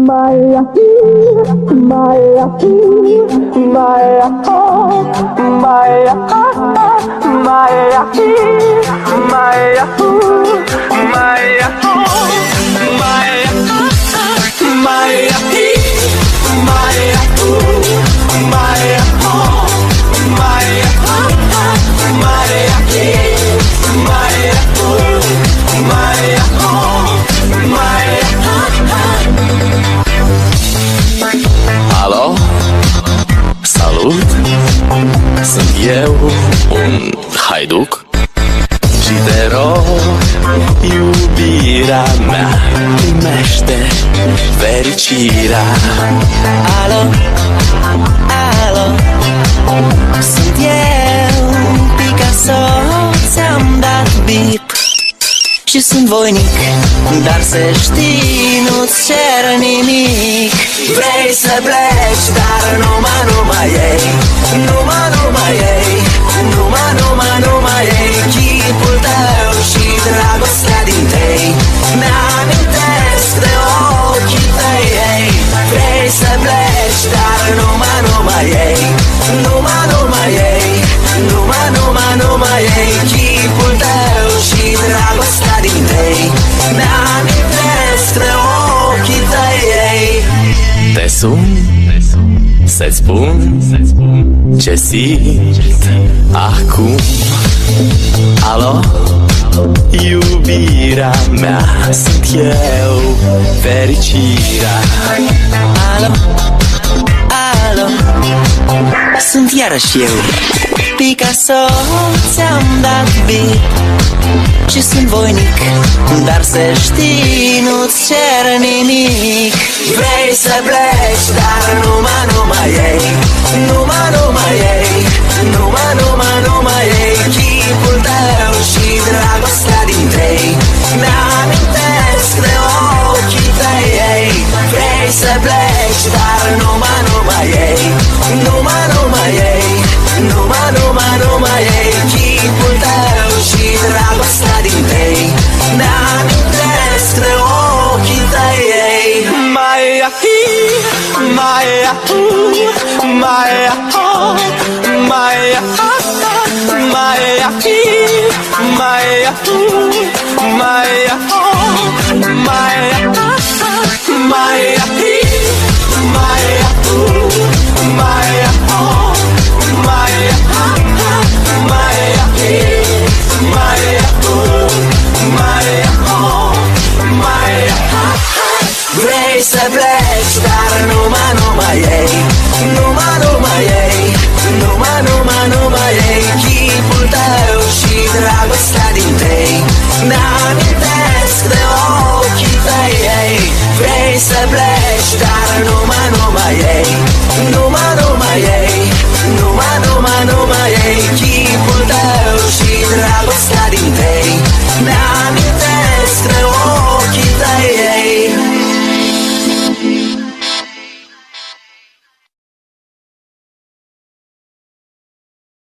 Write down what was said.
Maia, Maia, Maia, Maia, Maia, Maia, Maia, Alo? Salut! Sunt eu, un haiduc și te rog, iubirea mea, primește fericirea. Alo? Alo? Sunt eu, Picasso, ți-am dat bip și sunt voinic, dar să știi, nu-ți cer nimic. Vrei să pleci, dar numai ei, numai ei, numai ei, chipul tău și dragostea din tei mi-amintesc de ochii tăi, ei. Vrei să pleci, dar numai ei, numai ei, numai ei, chipul tău și dragostea din tei mi-amintesc de ochii tăi, ei. Te sun să-ți spun ce simt acum. Alo? Iubirea mea, sunt eu, fericirea. Alo? Alo? Sunt iarăși eu, Picasso, ți-am dat bip și sunt voinic, dar să știi, nu-ți cer nimic. Vrei să pleci, dar numai ei, numai ei, numai ei, chipul tău și dragostea din tei mi-amintesc de ochii tăi, ei. Vrei să pleci, dar numai ei, numai ei, numai ei, chipul tău și dragostea din tei mi-amintesc de ochii tăi, ei. Maia, Maia, Maia, Maia, Maia, Maia, Maia, Maia, Maia, vrei să pleci, dar numai ei, numai ei, numai ei, chipul tău și dragostea din tei mi-am